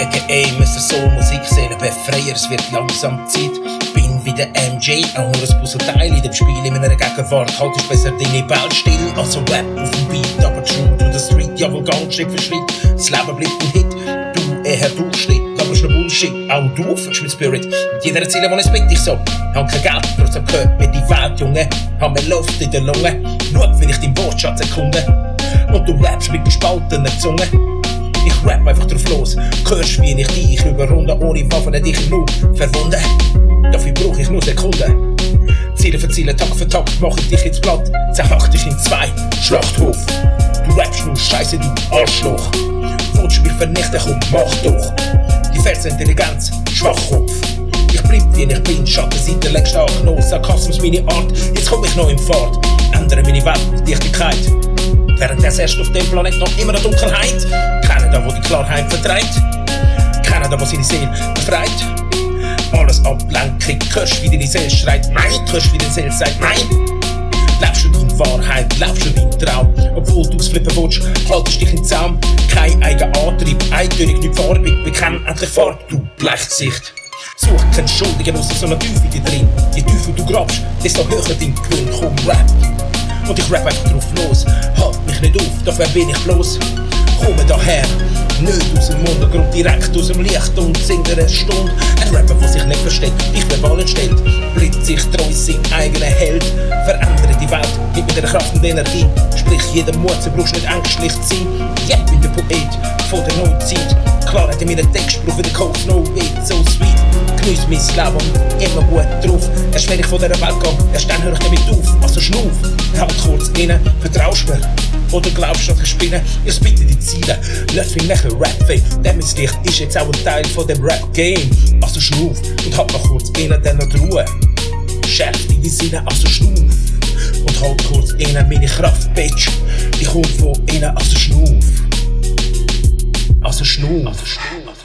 aka Mr. Soul, Musikseelenbefreier, es wird langsam Zeit. Bin wie der MJ, auch nur ein Puzzleteil in dem Spiel in meiner Gegenwart. Halt ist besser deine Welt still, also Rap auf dem Beat, aber true to the street, ja wohl Gang, Schritt für Schritt. Das Leben bleibt ein Hit, du eher Durchschnitt, aber ist noch Bullshit. Auch du fühlst mit Spirit, mit jeder erzählen, wo es mit dich so. Hab kein Geld, trotzdem gehört mir die Welt, Junge. Hab mehr Luft in der Lunge, schau, wenn ich deinen Wortschatz erkunde. Und du rappst mit gespaltener Zunge. Ich rap einfach drauf los, hörst wie ich dich überrunde, ohne Waffen dich im Nu verwunden. Dafür brauch ich nur Sekunden. Ziele für Ziele, Tag für Tag, mach ich dich ins Blatt, zerhack dich in zwei, Schlachthof. Du rappst nur Scheiße, du Arschloch. Willst mich vernichten, komm, mach doch. Die Versintelligenz, Schwachkopf. Ich bleib wie ich bin, Schattenseite legst stark los, Sarkasmus meine Art, jetzt komm ich noch in Fahrt. Ändere meine Welt mit Dichtigkeit. Während der erst auf dem Planet noch immer eine Dunkelheit. Keiner da, wo die Klarheit verdreht. Keiner da, wo seine Seele befreit. Alles Ablenkung, hörst wie deine Seele schreit. Nein, hörst wie deine Seele sagt nein. Lebst du deine Wahrheit, lebst du deinen Traum. Obwohl du es flippen willst, haltest dich im Zaum. Kein eigener Antrieb, eintönig, nicht farbig. Bekenn endlich Farbe, du Blechgesicht. Such keinen Schuldigen aus so einer Tiefe in dir drin. Je tiefer du grabst, desto höher dein Gewinn. Komm, rap. Und ich rap einfach drauf los. Halt mich nicht auf, doch wer bin ich bloß? Komme daher, nicht aus dem Untergrund, direkt aus dem Licht und sing dir eine Stunde. Ein Rapper, der sich nicht versteht, dich verbal entstellt, bleibt sich treu sein eigener Held. Verändere die Welt, gib mir der Kraft und Energie. Sprich jedem Mut, du brauchst nicht ängstlich zu sein. Ja, ich bin der Poet von der Neuzeit. Klarheit in meinen Textspruch wie der Code Snow Beat, so sweet. Geniess mein Leben und immer gut drauf. Erst wenn ich von dieser Welt gehe, erst dann hör ich damit auf. Also schnuff, halt kurz rein, vertraust mir. Oder glaubst du, dass ich spinne? Ich spitte die Ziele, nicht viel nachher Rap-Fame. Denn mein Licht ist jetzt auch ein Teil von dem Rap-Game. Also schnuff und halt noch kurz rein, dann noch die Ruhe. Schärf deine Sinne, also schnuff. Und halt kurz rein, meine Kraft, Bitch. Die kommt von innen, also schnuff. Also schnuff. Also schnuff.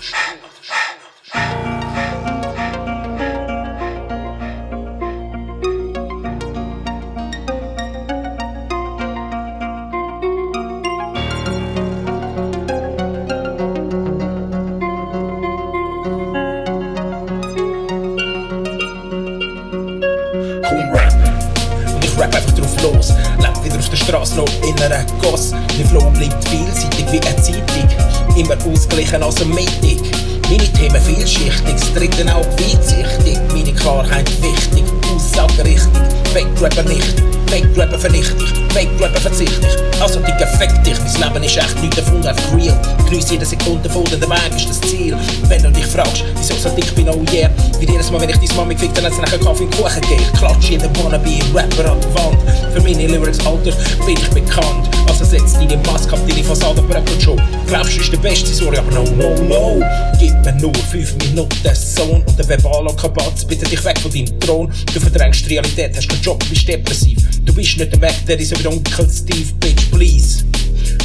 Rap einfach drauf los, lebt wieder auf der Straße noch in einer Goss. Mein Flow bleibt vielseitig wie eine Zeitung, immer ausgeglichen als eine Meeting. Meine Themen vielschichtig, das dritte auch weitsichtig. Meine Klarheit wichtig, Aussage richtig. Fake-Rapper nicht, Fake-Rapper vernicht dich, Fake-Rapper verzicht dich. Also Digga, fick dich, mein Leben ist echt nichts davon, einfach real. Geniess jede Sekunde von der Weg ist das Ziel. Wenn du dich fragst, wieso so dick bin, oh yeah. Wie jedes Mal, wenn ich deine Mami fick, dann hat sie nachher Kaffee und Kuchen gegeben. Ich klatsch jeden Wannabe-Rapper an die Wand. Für meine Lyrics, Alter, bin ich bekannt. Also setz deine Maske ab, deine Fassade bröckelt schon. Glaubst du, ist der beste, sorry, aber no, no, no. Gib mir nur 5 Minuten Sohn und der verbale Kabatz, bitte dich weg von deinem Thron. Du verdrängst die Realität, hast keinen Job, bist depressiv. Du bist nicht der Weg, der ist so wie Onkel Steve, bitch, please.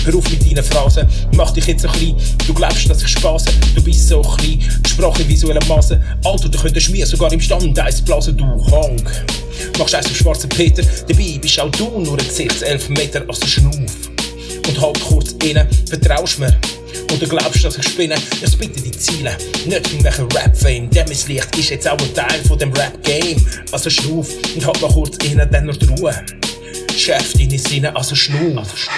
Hör auf mit deinen Phrasen, mach dich jetzt so klein. Du glaubst, dass ich spaße, du bist so klein. Gesprochen visuelle Masse, Alter, du könntest mir sogar im Stand Eis blasen, du Honk. Machst eins auf schwarzen Peter, dabei bist auch du nur ein Gesichtselfmeter, also schnuff. Und halt kurz innen, vertraust mir. Und du glaubst, dass ich spinne, ich spitte die Ziele, nicht für welchen Rap-Fame. Denn mein Licht ist jetzt auch ein Teil von dem Rap-Game. Also schnuff und halt noch kurz innen, dann noch die Ruhe. Schärf deine Sinne, also schnuff.